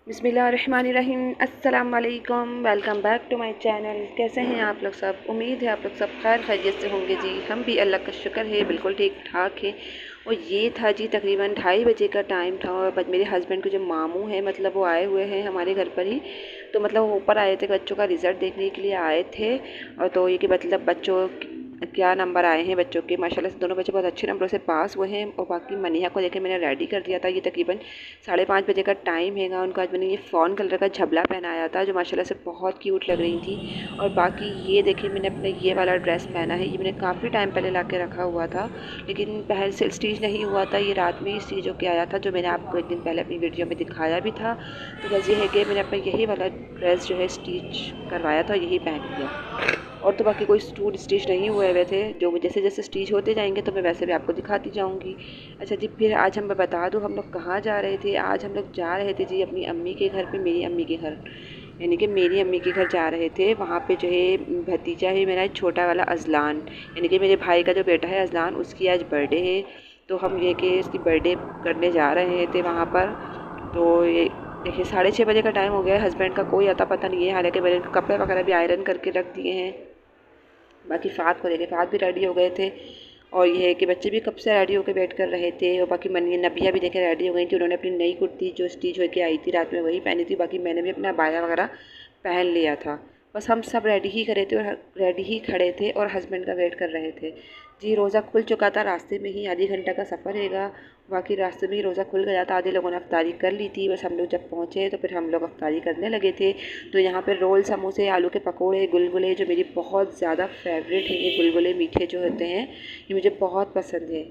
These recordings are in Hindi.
बिस्मिल्लाहिर्रहमानिर्रहीम। अस्सलाम वालेकुम। Welcome back to my channel. कैसे हैं आप लोग सब? उम्मीद है आप लोग सब खैर खैरियत से होंगे जी। हम भी अल्लाह का शुक्र है बिल्कुल ठीक ठाक है। और ये था जी तकरीबन 2:30 बजे का टाइम था और मेरे हस्बैंड के जो मामू हैं मतलब वो आए हुए हैं हमारे घर पर ही। तो मतलब वो ऊपर आए थे बच्चों का रिज़ल्ट देखने के लिए आए थे। और तो ये कि मतलब बच्चों क्या नंबर आए हैं बच्चों के, माशाल्लाह से दोनों बच्चे बहुत अच्छे नंबरों से पास हुए हैं। और बाकी मनीहा को देखे मैंने रेडी कर दिया था। ये तकरीबन 5:30 बजे का टाइम हैगा। उनको आज मैंने ये फ़ॉन कलर का झबला पहनाया था जो माशाल्लाह से बहुत क्यूट लग रही थी। और बाकी ये देखिए मैंने अपने ये वाला ड्रेस पहना है। ये मैंने काफ़ी टाइम पहले ला के रखा हुआ था लेकिन पहले से स्टिच नहीं हुआ था। ये रात में ही स्टिच होके आया था जो मैंने आपको एक दिन पहले अपनी वीडियो में दिखाया भी था। तो बस ये है कि मैंने अपना यही वाला ड्रेस जो है स्टिच करवाया था, यही पहन लिया। और तो बाकी कोई सूट स्टिच नहीं हुए हुए थे। जो जैसे जैसे स्टिच होते जाएंगे तो मैं वैसे भी आपको दिखाती जाऊंगी। अच्छा जी, फिर आज हम बता दूँ हम लोग कहाँ जा रहे थे। आज हम लोग जा रहे थे जी अपनी अम्मी के घर पे, मेरी अम्मी के घर, यानी कि मेरी अम्मी के घर जा रहे थे। वहाँ पे जो है भतीजा है मेरा छोटा वाला अजलान, यानी कि मेरे भाई का जो बेटा है अजलान, उसकी आज बर्थडे है। तो हम ये कि इसकी बर्थडे करने जा रहे थे वहाँ पर। तो ये देखिए 6:30 बजे का टाइम हो गया है। हस्बैंड का कोई अता पता नहीं है, हालांकि मैंने कपड़े वगैरह भी आयरन करके रख दिए हैं। बाकी फ़ात को देखे, फ़ात भी रेडी हो गए थे। और ये है कि बच्चे भी कब से रेडी होकर वेट कर रहे थे। और बाकी मनी नबिया भी देखे रेडी हो गई थी। उन्होंने अपनी नई कुर्ती जो स्टिच होकर आई थी रात में वही पहनी थी। बाकी मैंने भी अपना बाया वगैरह पहन लिया था। बस हम सब रेडी ही करे थे और रेडी ही खड़े थे और हस्बैंड का वेट कर रहे थे जी। रोज़ा खुल चुका था, रास्ते में ही आधे घंटा का सफ़र हैगा। बाकी रास्ते में ही रोज़ा खुल गया था। आधे लोगों ने अफ्तारी कर ली थी। बस हम लोग जब पहुँचे तो फिर हम लोग अफ्तारी करने लगे थे। तो यहाँ पर रोल, समोसे, आलू के पकोड़े, गुलगुले जो मेरी बहुत ज़्यादा फेवरेट है, ये गुलगुले मीठे जो होते हैं ये मुझे बहुत पसंद है।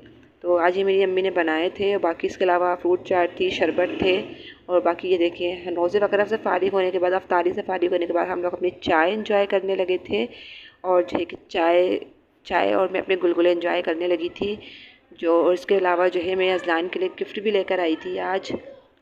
तो आज ये मेरी अम्मी ने बनाए थे। और बाकी इसके अलावा फ्रूट चाट थी, शरबत थे। और बाकी ये देखिए रोज़े वगैरह से फ़ारिग होने के बाद, अफ्तारी से फ़ारिग होने के बाद हम लोग अपनी चाय इंजॉय करने लगे थे। और जो है कि चाय चाय और मैं अपने गुलगुले इंजॉय करने लगी थी। जो और इसके अलावा जो है मैं अजलान के लिए गिफ्ट भी लेकर आई थी आज।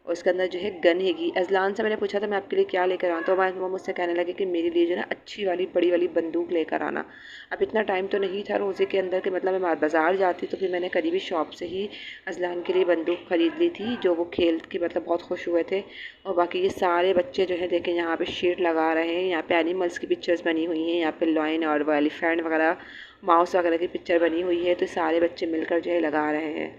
और उसके अंदर जो है गन हैगी। अजलान से मैंने पूछा था मैं आपके लिए क्या लेकर आऊँ, तो वो मुझसे कहने लगे कि मेरे लिए जो है ना अच्छी वाली बड़ी वाली बंदूक लेकर आना। अब इतना टाइम तो नहीं था रोज़े के अंदर कि मतलब मैं बाज़ार जाती, तो फिर मैंने करीबी शॉप से ही अजलान के लिए बंदूक ख़रीद ली थी जो वो खेल के मतलब बहुत खुश हुए थे। और बाकी ये सारे बच्चे जो है देखें यहाँ पे शेर लगा रहे हैं। यहाँ पे एनिमल्स की पिक्चर्स बनी हुई हैं। यहाँ पे लॉयन और वो एलिफेंट वगैरह, माउस वगैरह की पिक्चर बनी हुई है। तो सारे बच्चे मिलकर जो है लगा रहे हैं।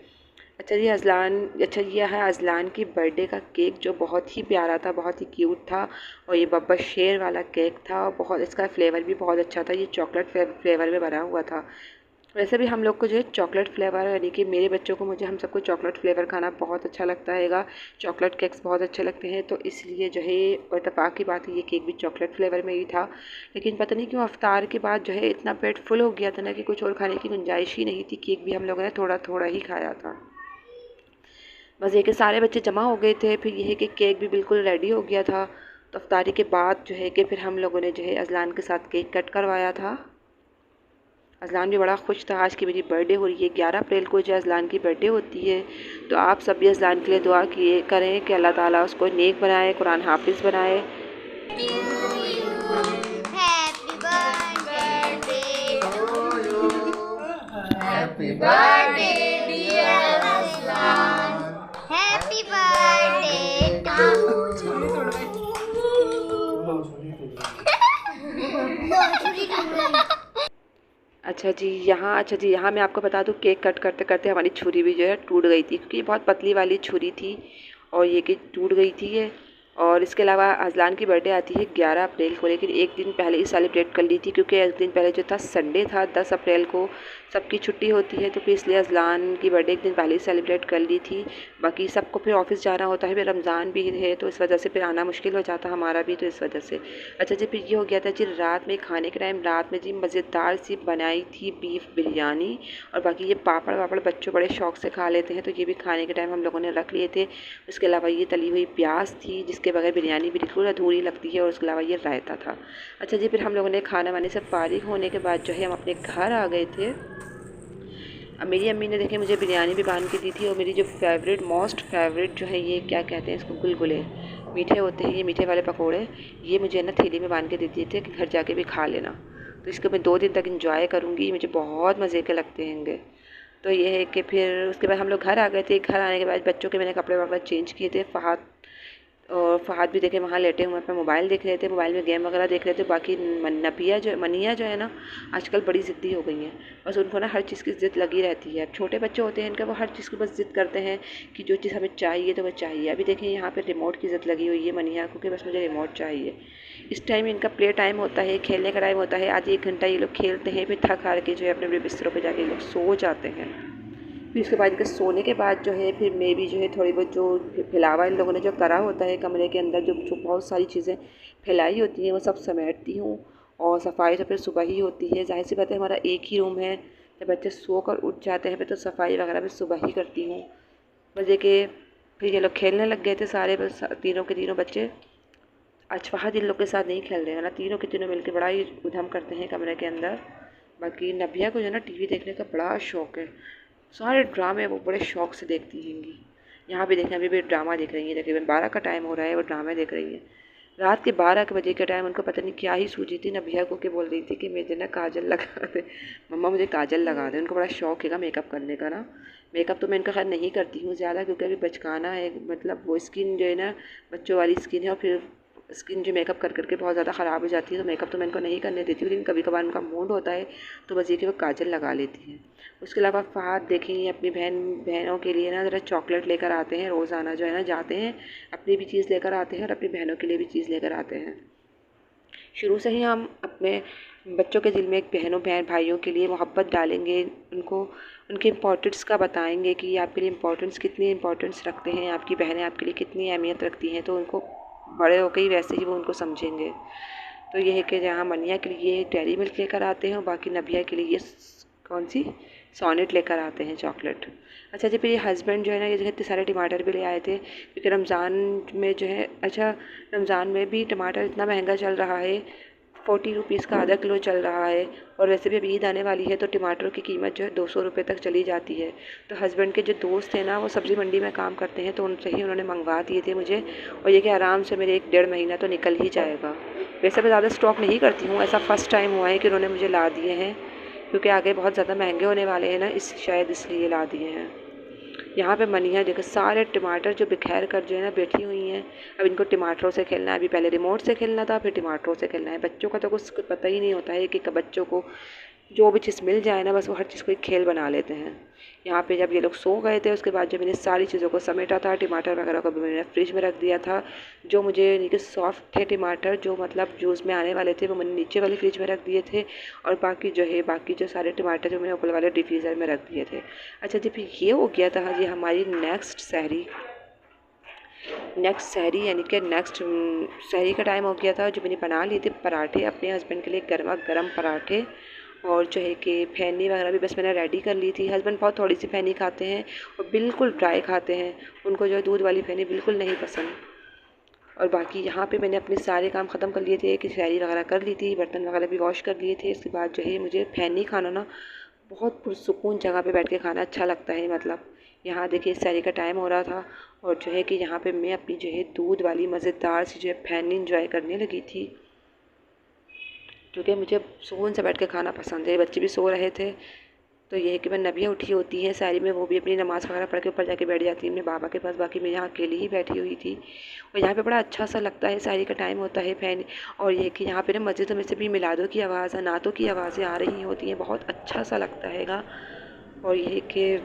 अच्छा जी अच्छा ये है अजलान की बर्थडे का केक जो बहुत ही प्यारा था, बहुत ही क्यूट था। और ये बब्बर शेर वाला केक था। बहुत इसका फ्लेवर भी बहुत अच्छा था। ये चॉकलेट फ्लेवर में बना हुआ था। वैसे भी हम लोग को जो है चॉकलेट फ्लेवर, यानी कि मेरे बच्चों को, मुझे, हम सबको चॉकलेट फ्लेवर खाना बहुत अच्छा लगता हैगा। चॉकलेट केक्स बहुत अच्छे लगते हैं। तो इसलिए जो है और इत्तेफाक की बात है ये केक भी चॉकलेट फ्लेवर में ही था। लेकिन पता नहीं क्यों अफ्तार के बाद जो है इतना पेट फुल हो गया था ना कि कुछ और खाने की गुंजाइश ही नहीं थी। केक भी हम लोगों ने थोड़ा थोड़ा ही खाया था। बस ये कि सारे बच्चे जमा हो गए थे। फिर ये है कि केक भी बिल्कुल रेडी हो गया था। तो अफ्तारी के बाद जो है कि फिर हम लोगों ने जो है अजलान के साथ केक कट करवाया था। अजलान भी बड़ा खुश था। आज की मेरी बर्थडे हो रही है, 11 अप्रैल को जो अजलान की बर्थडे होती है। तो आप सब भी अजलान के लिए दुआ किए करें कि अल्लाह ताला उसको नेक बनाए, कुरान हाफिज़ बनाए। Happy birthday, dear Aslan. Happy birthday to अच्छा जी यहाँ मैं आपको बता दूँ केक कट करते करते हमारी छुरी भी जो है टूट गई थी, क्योंकि ये बहुत पतली वाली छुरी थी और ये कि टूट गई थी ये। और इसके अलावा अजलान की बर्थडे आती है 11 अप्रैल को, लेकिन एक दिन पहले ही सेलिब्रेट कर ली थी क्योंकि एक दिन पहले जो था संडे था, 10 अप्रैल को सबकी छुट्टी होती है। तो फिर इसलिए अजलान की बर्थडे एक दिन पहले ही सेलिब्रेट कर ली थी। बाकी सबको फिर ऑफिस जाना होता है, फिर रमज़ान भी है तो इस वजह से फिर आना मुश्किल हो जाता हमारा भी, तो इस वजह से। अच्छा जी, फिर ये हो गया था जी रात में खाने के टाइम। रात में जी मज़ेदार सी बनाई थी बीफ बिरयानी। और बाकी ये पापड़ वापड़ बच्चों बड़े शौक से खा लेते हैं, तो ये भी खाने के टाइम हम लोगों ने रख लिए थे। उसके अलावा ये तली हुई प्याज थी जिसके बगैर बिरयानी बिल्कुल अधूरी लगती है। और उसके अलावा ये रायता था। अच्छा जी, फिर हम लोगों ने खाना वाने से फारिग होने के बाद जो है हम अपने घर आ गए थे। अब मेरी अम्मी ने देखे मुझे बिरयानी भी बांध के दी थी। और मेरी जो फेवरेट, मोस्ट फेवरेट जो है ये क्या कहते हैं इसको, गुलगुले मीठे होते हैं, ये मीठे वाले पकोड़े, ये मुझे ना थैली में बांध के दे दिए थे कि घर जाके भी खा लेना। तो इसको मैं 2 दिन तक इंजॉय करूँगी, मुझे बहुत मज़े के लगते हैंगे। तो ये है कि फिर उसके बाद हम लोग घर आ गए थे। घर आने के बाद बच्चों के मैंने कपड़े वगैरह चेंज किए थे। फ़हाद और फ़हाद भी देखे वहाँ लेटे हुए अपना मोबाइल देख रहे थे, मोबाइल में गेम वगैरह देख रहे थे। बाकी मनिया जो है ना आजकल बड़ी ज़िद्दी हो गई हैं, बस उनको ना हर चीज़ की ज़िद लगी रहती है। अब छोटे बच्चे होते हैं इनका, वो हर चीज़ की बस ज़िद करते हैं कि जो चीज़ हमें चाहिए तो वो चाहिए। अभी देखें यहाँ पे रिमोट की ज़िद लगी हुई है मनिया को कि बस मुझे रिमोट चाहिए। इस टाइम इनका प्ले टाइम होता है, खेलने का टाइम होता है। आधी 1 घंटा ये लोग खेलते हैं, फिर थक हार के जो है अपने अपने बिस्तरों पर जाके लोग सो जाते हैं। फिर उसके बाद इनके सोने के बाद जो है फिर मैं भी जो है थोड़ी बहुत जो फैलावा इन लोगों ने जो करा होता है कमरे के अंदर, जो बहुत सारी चीज़ें फैलाई होती हैं वो सब समेटती हूँ। और सफाई तो फिर सुबह ही होती है, जाहिर सी बात है हमारा एक ही रूम है। जब बच्चे सो कर उठ जाते हैं फिर तो सफाई वगैरह भी सुबह ही करती हूँ। बस ये कि फिर ये लोग खेलने लग गए थे सारे, बस तीनों के तीनों बच्चे। आज फ़हद इन लोग के साथ नहीं खेल रहे हैं ना, तीनों के तीनों मिलकर बड़ा ही उधम करते हैं कमरे के अंदर। बाकी नबिया को जो है ना टीवी देखने का बड़ा शौक़ है, सारे ड्रामे वो बड़े शौक़ से देखती हैंगी। यहाँ पे देखें अभी भी ड्रामा देख रही हैं, तकरीबन 12 का टाइम हो रहा है, वो ड्रामे देख रही हैं। रात के 12 बजे के टाइम उनको पता नहीं क्या ही सूझी थी, नबिया को के बोल रही थी कि मुझे ना काजल लगा दे, मम्मा मुझे काजल लगा दे। उनको बड़ा शौक़ है मेकअप करने का ना। मेकअप तो मैं इनका खैर नहीं करती हूँ ज़्यादा, क्योंकि अभी बचकाना है, मतलब वो स्किन जो है ना बच्चों वाली स्किन है, और फिर स्किन जो मेकअप कर करके बहुत ज़्यादा ख़राब हो जाती है, तो मेकअप तो मैं इनको नहीं करने देती हूँ। लेकिन कभी कभार उनका मूड होता है तो बस ये कि वो काजल लगा लेती हैं। उसके अलावा फ़हद देखें अपनी बहनों के लिए ना ज़रा चॉकलेट लेकर आते हैं, रोज़ाना जो है ना जाते हैं, अपनी भी चीज़ लेकर आते हैं और अपनी बहनों के लिए भी चीज़ लेकर आते हैं। शुरू से ही हम अपने बच्चों के दिल में एक बहन भाइयों के लिए मोहब्बत डालेंगे, उनको उनके इम्पोर्टेंस का बताएंगे कि आपके लिए इम्पोर्टेंस कितनी इम्पोर्टेंस रखते हैं, आपकी बहनें आपके लिए कितनी अहमियत रखती हैं, तो उनको बड़े होकर ही वैसे ही वो उनको समझेंगे। तो ये है कि जहाँ मनिया के लिए डेयरी मिल्क लेकर आते हैं और बाकी नबिया के लिए कौन सी सॉनेट लेकर आते हैं चॉकलेट। अच्छा जी, फिर ये हस्बैंड जो है ना ये जो इतने सारे टमाटर भी ले आए थे, क्योंकि रमज़ान में जो है, अच्छा रमज़ान में भी टमाटर इतना महंगा चल रहा है, 40 रुपीज़ का आधा किलो चल रहा है। और वैसे भी अब ईद आने वाली है तो टमाटरों की कीमत जो है 200 रुपये तक चली जाती है। तो हस्बैंड के जो दोस्त हैं ना वो सब्ज़ी मंडी में काम करते हैं, तो उनसे ही उन्होंने मंगवा दिए थे मुझे, और ये कि आराम से मेरे 1-1.5 महीना तो निकल ही जाएगा। वैसे मैं ज़्यादा स्टॉक नहीं करती हूँ, ऐसा फ़र्स्ट टाइम हुआ है कि उन्होंने मुझे ला दिए हैं, क्योंकि आगे बहुत ज़्यादा महंगे होने वाले हैं ना, शायद इसलिए ला दिए हैं। यहाँ पे मनिया देखो सारे टमाटर जो बिखेर कर जो है ना बैठी हुई हैं। अब इनको टमाटरों से खेलना है, अभी पहले रिमोट से खेलना था, फिर टमाटरों से खेलना है। बच्चों का तो कुछ पता ही नहीं होता है कि बच्चों को जो भी चीज़ मिल जाए ना बस वो हर चीज़ को एक खेल बना लेते हैं। यहाँ पे जब ये लोग सो गए थे उसके बाद जब मैंने सारी चीज़ों को समेटा था, टमाटर वगैरह को भी मैंने फ्रिज में रख दिया था। जो मुझे नीचे सॉफ्ट थे टमाटर, जो मतलब जूस में आने वाले थे, वो मैंने नीचे वाले फ्रिज में रख दिए थे, और बाकी जो सारे टमाटर जो मैंने ऊपर वाले डिफ्रीज़र में रख दिए थे। अच्छा जी, फिर ये हो गया था जी हमारी नेक्स्ट सहरी यानी कि नेक्स्ट सहरी का टाइम हो गया था। जो मैंने बना लिए थे पराठे अपने हस्बैंड के लिए, गर्मा गर्म पराठे, और जो है कि फैनी वगैरह भी बस मैंने रेडी कर ली थी। हस्बैंड बहुत थोड़ी सी फैनी खाते हैं और बिल्कुल ड्राई खाते हैं, उनको जो है दूध वाली फैनी बिल्कुल नहीं पसंद। और बाकी यहाँ पे मैंने अपने सारे काम ख़त्म कर लिए थे कि सहरी वगैरह कर ली थी, बर्तन वगैरह भी वॉश कर लिए थे। इसके बाद जो है मुझे फैनी खाना ना बहुत पुरसुकून जगह पे बैठ के खाना अच्छा लगता है। मतलब यहाँ देखिए सहरी का टाइम हो रहा था, और जो है कि यहाँ पे मैं अपनी जो है दूध वाली मज़ेदार सी जो है फैनी इंजॉय करने लगी थी, क्योंकि मुझे सुकून से बैठ के खाना पसंद है। बच्चे भी सो रहे थे, तो ये है कि मैं नबिया उठी होती हैं सहरी में, वो भी अपनी नमाज़ वगैरह पढ़ के ऊपर जाके बैठ जाती है अपने बाबा के पास। बाकी मैं यहाँ अकेली ही बैठी हुई थी, और यहाँ पे बड़ा अच्छा सा लगता है, सहरी का टाइम होता है फैन। और ये कि यहाँ पे ना मस्जिद में से भी मिलादों की आवाज़, नातों की आवाज़ें आ रही होती हैं, बहुत अच्छा सा लगता हैगा। और ये है कि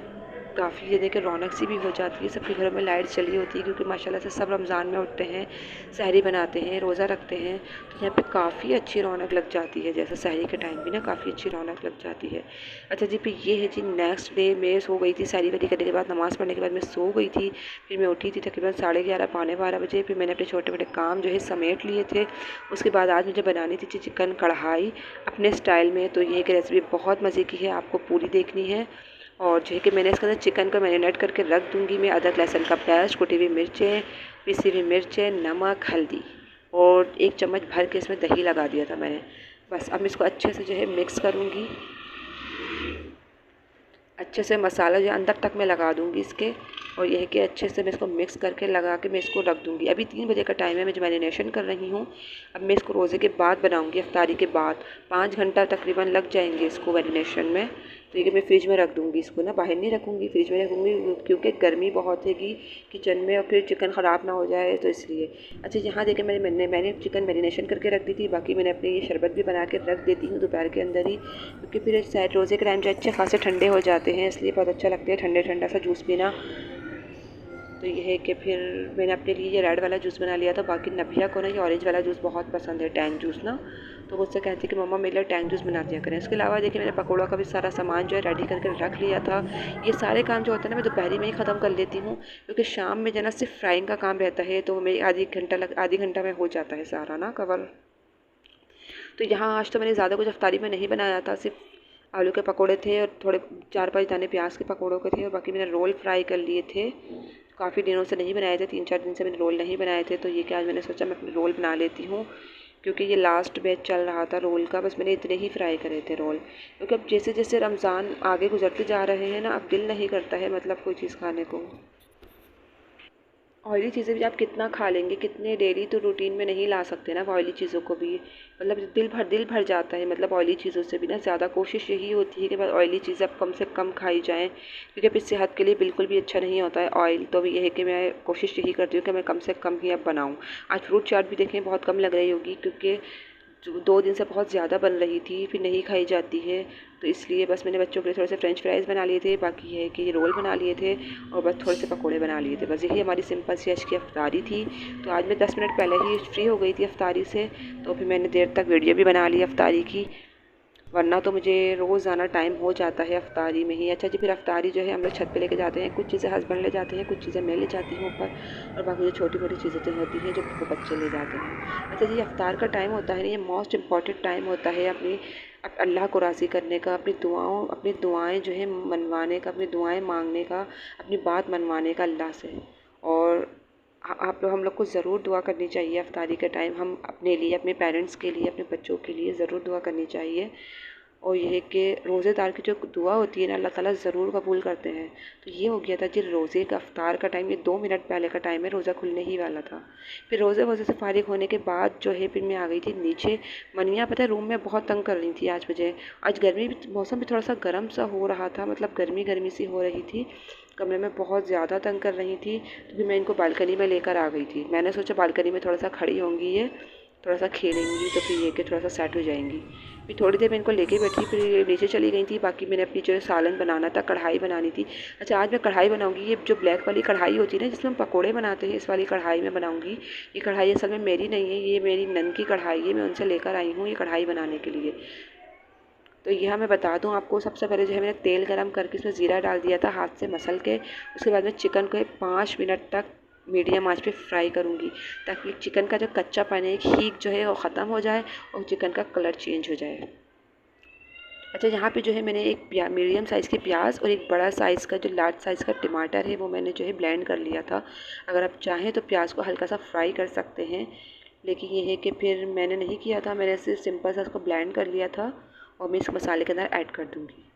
काफ़ी ये देखिए रौनक सी भी हो जाती है, सबके घरों में लाइट चली होती है, क्योंकि माशाल्लाह से सब रमज़ान में उठते हैं, सहरी बनाते हैं, रोज़ा रखते हैं, तो यहाँ पे काफ़ी अच्छी रौनक लग जाती है। जैसे सहरी के टाइम भी ना काफ़ी अच्छी रौनक लग जाती है। अच्छा जी, फिर ये है जी नेक्स्ट डे मैं सो गई थी, सहरी वरी करने के बाद नमाज़ पढ़ने के बाद मैं सो गई थी। फिर मैं उठी थी तकरीबन 11:30 पौने 12 बजे। फिर मैंने अपने छोटे मोटे काम जो है समेट लिए थे। उसके बाद आज मुझे बनानी थी चिकन कढ़ाई अपने स्टाइल में, तो ये की रेसिपी बहुत मज़े की है, आपको पूरी देखनी है। और जो है कि मैंने इसके अंदर चिकन को मैरिनेट करके रख दूँगी मैं। अदरक लहसुन का पेस्ट, कुटी हुई मिर्चें, पिसी हुई मिर्चें, नमक, हल्दी, और 1 चम्मच भर के इसमें दही लगा दिया था मैंने। बस अब इसको अच्छे से जो है मिक्स करूँगी, अच्छे से मसाला जो अंदर तक मैं लगा दूँगी इसके। और यह है कि अच्छे से मैं इसको मिक्स करके लगा के मैं इसको रख दूँगी। अभी 3 बजे का टाइम है, मैं जो मैरिनेशन कर रही हूँ। अब मैं इसको रोज़े के बाद बनाऊँगी, इफ्तारी के बाद 5 घंटा तकरीबन लग जाएंगे इसको मैरिनेशन में। तो ये मैं फ्रिज में रख दूँगी इसको ना, बाहर नहीं रखूँगी, फ्रिज में रखूँगी क्योंकि गर्मी बहुत हैगी किचन में और फिर चिकन ख़राब ना हो जाए तो इसलिए। अच्छा यहाँ देखिए मैंने चिकन मैरिनेशन करके रख दी थी। बाकी मैंने अपने ये शरबत भी बना के रख देती हूँ दोपहर के अंदर ही, क्योंकि फिर शायद रोज़े के टाइम जो अच्छे खासे ठंडे हो जाते हैं, इसलिए बहुत अच्छा लगता है ठंडे ठंडा सा जूस पीना। तो ये है कि फिर मैंने अपने लिए ये रेड वाला जूस बना लिया था। बाकी नबिया को ना ये ऑरेंज वाला जूस बहुत पसंद है, टैंग जूस ना, तो मुझसे कहती कि मम्मा मेरे लिए टैंग जूस बना दिया करें। इसके अलावा देखिए मैंने पकौड़ा का भी सारा सामान जो है रेडी करके रख लिया था। ये सारे काम जो होता है ना मैं दोपहर में ही ख़त्म कर लेती हूँ, क्योंकि शाम में जो ना सिर्फ फ्राइंग का काम रहता है, तो मेरी आधी घंटा में हो जाता है सारा ना कवर। तो यहाँ आज तो मैंने ज़्यादा कुछ अफ्तारी में नहीं बनाया था, सिर्फ आलू के पकोड़े थे और थोड़े 4-5 दाने प्याज के पकोड़ों के थे, और बाकी मैंने रोल फ्राई कर लिए थे। काफ़ी दिनों से नहीं बनाए थे, 3-4 दिन से मैंने रोल नहीं बनाए थे, तो ये कि आज मैंने सोचा मैं अपने रोल बना लेती हूँ, क्योंकि ये लास्ट बैच चल रहा था रोल का, बस मैंने इतने ही फ्राई करे थे रोल। क्योंकि अब जैसे जैसे रमज़ान आगे गुजरते जा रहे हैं ना, अब दिल नहीं करता है मतलब कोई चीज़ खाने को। ऑयली चीज़ें भी आप कितना खा लेंगे, कितने डेली तो रूटीन में नहीं ला सकते ना ऑयली चीज़ों को भी, मतलब दिल भर जाता है मतलब ऑयली चीज़ों से भी ना। ज़्यादा कोशिश यही होती है कि बस ऑयली चीज़ें अब कम से कम खाई जाएँ, क्योंकि फिर सेहत के लिए बिल्कुल भी अच्छा नहीं होता है ऑयल। तो भी यह है कि मैं कोशिश यही करती हूँ कि मैं कम से कम ही अब बनाऊँ। आज फ्रूट चाट भी देखें बहुत कम लग रही होगी, क्योंकि 2 दिन से बहुत ज़्यादा बन रही थी, फिर नहीं खाई जाती है, तो इसलिए बस मैंने बच्चों के लिए थोड़े से फ्रेंच फ्राइज़ बना लिए थे। बाकी है कि रोल बना लिए थे और बस थोड़े से पकोड़े बना लिए थे। बस यही हमारी सिंपल सी आज की अफ्तारी थी। तो आज मैं 10 मिनट पहले ही फ्री हो गई थी अफ्तारी से, तो फिर मैंने देर तक वीडियो भी बना ली अफ्तारी की, वरना तो मुझे रोज़ाना टाइम हो जाता है अफ्तारी में ही। अच्छा जी, फिर अफ्तारी जो है हम लोग छत पे लेके जाते हैं, कुछ चीज़ें हस्बैंड ले जाते हैं, कुछ चीज़ें मैं ले जाती हूँ ऊपर, और बाकी जो छोटी मोटी चीज़ें जो होती हैं जो वो बच्चे ले जाते हैं। अच्छा जी, अफ्तार का टाइम होता है ना, ये मोस्ट इम्पॉर्टेंट टाइम होता है अपनी अल्लाह को राज़ी करने का, अपनी दुआएँ जो है मनवाने का, अपनी दुआएँ मांगने का, अपनी बात मनवाने का अल्लाह से। और हम लोग को ज़रूर दुआ करनी चाहिए अफ्तारी के टाइम, हम अपने लिए, अपने पेरेंट्स के लिए, अपने बच्चों के लिए ज़रूर दुआ करनी चाहिए। और ये है कि रोज़ेदार की जो दुआ होती है ना अल्लाह ताला ज़रूर कबूल करते हैं। तो ये हो गया था जी रोज़े का अफ्तार का टाइम, ये 2 मिनट पहले का टाइम है, रोज़ा खुलने ही वाला था। फिर रोज़े से फारिग होने के बाद जो है फिर मैं आ गई थी नीचे। मनिया पता है रूम में बहुत तंग कर रही थी आज मुझे। आज गर्मी भी, मौसम भी थोड़ा सा गर्म सा हो रहा था, मतलब गर्मी गर्मी सी हो रही थी, कमरे में बहुत ज़्यादा तंग कर रही थी। तो फिर मैं इनको बालकनी में लेकर आ गई थी। मैंने सोचा बालकनी में थोड़ा सा खड़ी होंगी, ये थोड़ा सा खेलेंगी, तो फिर ये कि थोड़ा सा सेट हो जाएंगी। फिर थोड़ी देर मैं इनको लेके बैठी, फिर ये नीचे चली गई थी। बाकी मैंने अपनी जो सालन बनाना था, कढ़ाई बनानी थी। अच्छा, आज मैं कढ़ाई बनाऊंगी, ये जो ब्लैक वाली कढ़ाई होती है ना जिसमें हम पकोड़े बनाते हैं, इस वाली कढ़ाई में बनाऊंगी। ये कढ़ाई असल में मेरी नहीं है, ये मेरी नन की कढ़ाई है, मैं उनसे लेकर आई हूँ ये कढ़ाई बनाने के लिए। तो यह मैं बता दूं आपको, सबसे पहले जो है मैंने तेल गरम करके इसमें ज़ीरा डाल दिया था हाथ से मसल के। उसके बाद मैं चिकन को 5 मिनट तक मीडियम आंच पे फ्राई करूंगी, ताकि चिकन का जो कच्चापन है, हीट जो है वो ख़त्म हो जाए और चिकन का कलर चेंज हो जाए। अच्छा, यहाँ पे जो है मैंने एक मीडियम साइज़ की प्याज और एक बड़ा साइज़ का जो लार्ज साइज़ का टमाटर है वो मैंने जो है ब्लेंड कर लिया था। अगर आप चाहें तो प्याज को हल्का सा फ्राई कर सकते हैं, लेकिन ये है कि फिर मैंने नहीं किया था, मैंने सिर्फ सिंपल सा उसको ब्लेंड कर लिया था और मैं इस मसाले के अंदर ऐड कर दूँगी।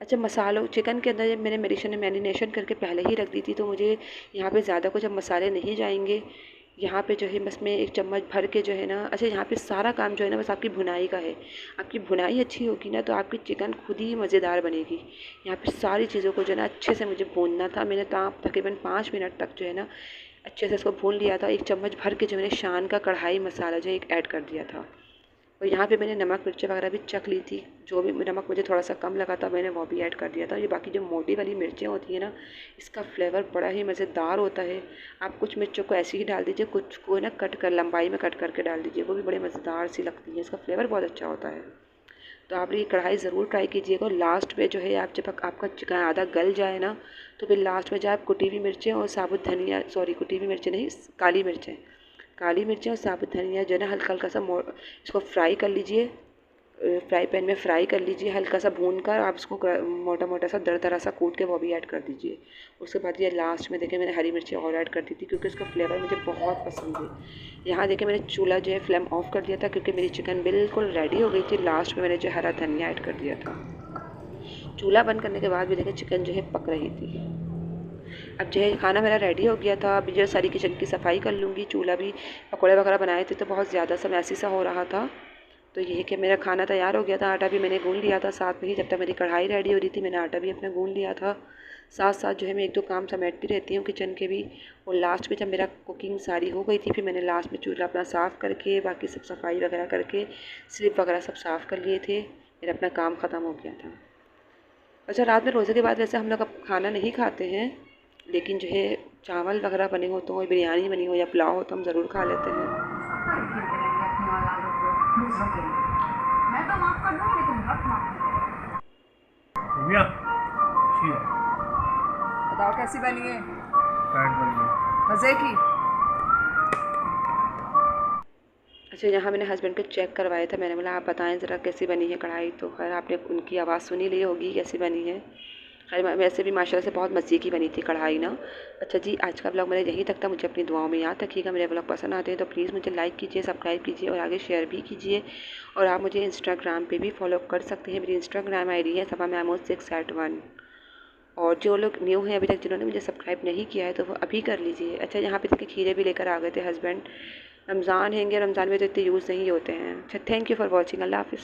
अच्छा, मसालों चिकन के अंदर मैंने मैरिनेशन करके पहले ही रख दी थी, तो मुझे यहाँ पे ज़्यादा कुछ अब मसाले नहीं जाएंगे। यहाँ पे जो है बस मैं 1 चम्मच भर के जो है ना, अच्छा यहाँ पे सारा काम जो है ना बस आपकी भुनाई का है। आपकी भुनाई अच्छी होगी ना तो आपकी चिकन खुद ही मज़ेदार बनेगी। यहाँ पे सारी चीज़ों को जो है ना अच्छे से मुझे भूनना था। मैंने तो तकरीबन 5 मिनट तक जो है ना अच्छे से इसको भून लिया था। 1 चम्मच भर के जो मैंने शान का कढ़ाई मसाला जो है एक ऐड कर दिया था। और यहाँ पे मैंने नमक मिर्ची वगैरह भी चख ली थी, जो भी नमक मुझे थोड़ा सा कम लगा था मैंने वो भी ऐड कर दिया था। ये बाकी जो मोटी वाली मिर्चें होती हैं ना, इसका फ्लेवर बड़ा ही मज़ेदार होता है। आप कुछ मिर्चों को ऐसे ही डाल दीजिए, कुछ को ना कट कर लंबाई में कट करके डाल दीजिए, वो भी बड़े मज़ेदार सी लगती है, इसका फ्लेवर बहुत अच्छा होता है। तो आप ये कढ़ाई ज़रूर ट्राई कीजिएगा। और लास्ट में जो है आप जब आपका चिकन आधा गल जाए ना, तो फिर लास्ट में जो आप कुटी हुई मिर्चें और साबुत धनिया, सॉरी कुटी हुई मिर्चें नहीं, काली मिर्चें और साबुत धनिया जो है ना हल्का हल्का सा इसको फ्राई कर लीजिए। फ्राई पैन में फ्राई कर लीजिए, हल्का सा भून कर आप इसको मोटा मोटा सा दरदरा सा कूट के वो भी ऐड कर दीजिए। उसके बाद ये लास्ट में देखिए मैंने हरी मिर्ची और ऐड कर दी थी, क्योंकि उसका फ्लेवर मुझे बहुत पसंद है। यहाँ देखिए मैंने चूल्हा जो है फ्लेम ऑफ कर दिया था, क्योंकि मेरी चिकन बिल्कुल रेडी हो गई थी। लास्ट में मैंने जो हरा धनिया ऐड कर दिया था। चूल्हा बंद करने के बाद भी देखिए चिकन जो है पक रही थी। अब जो है खाना मेरा रेडी हो गया था। अभी जो सारी किचन की सफाई कर लूँगी। चूल्हा भी, पकौड़े वगैरह बनाए थे तो बहुत ज़्यादा सा मैसी सा हो रहा था, तो ये है कि मेरा खाना तैयार हो गया था, आटा भी मैंने गूँध लिया था साथ में ही। जब तक मेरी कढ़ाई रेडी हो रही थी मैंने आटा भी अपना गूँध लिया था। साथ साथ जो है मैं एक दो काम समेटती रहती हूँ किचन के भी। और लास्ट में जब मेरा कुकिंग सारी हो गई थी फिर मैंने लास्ट में चूल्हा अपना साफ़ करके बाकी सब सफाई वगैरह करके स्लिप वगैरह सब साफ़ कर लिए थे। मेरा अपना काम ख़त्म हो गया था। अच्छा, रात में रोज़े के बाद वैसे हम लोग अब खाना नहीं खाते हैं, लेकिन जो है चावल वगैरह बने हो तो बिरयानी बनी हो या पुलाव हो तो हम ज़रूर खा लेते हैं। मैं तो माफ कर दूंगी लेकिन बहुत माफ बताओ कैसी बनी है? कर मज़े की? अच्छा, यहाँ मैंने हस्बैंड को चेक करवाया था। मैंने बोला आप बताएं ज़रा कैसी बनी है कढ़ाई। तो खैर आपने उनकी आवाज़ सुनी ली होगी कैसी बनी है। खैर वैसे भी माशाल्लाह से बहुत मज़े की बनी थी कढ़ाई ना। अच्छा जी, आज का ब्लॉग मेरा यहीं तक था। मुझे अपनी दुआओं में याद रखिएगा। मेरे ब्लॉग पसंद आते हैं तो प्लीज़ मुझे लाइक कीजिए, सब्सक्राइब कीजिए और आगे शेयर भी कीजिए। और आप मुझे इंस्टाग्राम पे भी फॉलो कर सकते हैं। मेरी इंस्टाग्राम ID है सबा महमूद 681। और जो लोग न्यू हैं अभी तक जिन्होंने मुझे सब्सक्राइब नहीं किया है तो वो अभी कर लीजिए। अच्छा, यहाँ पे इसके खीरे भी लेकर आ गए थे हस्बैंड। रमज़ान हैंगे, रमज़ान में तो इतने यूज़ नहीं होते हैं। अच्छा, थैंक यू फॉर वॉचिंग। अल्लाह हाफ़िज़।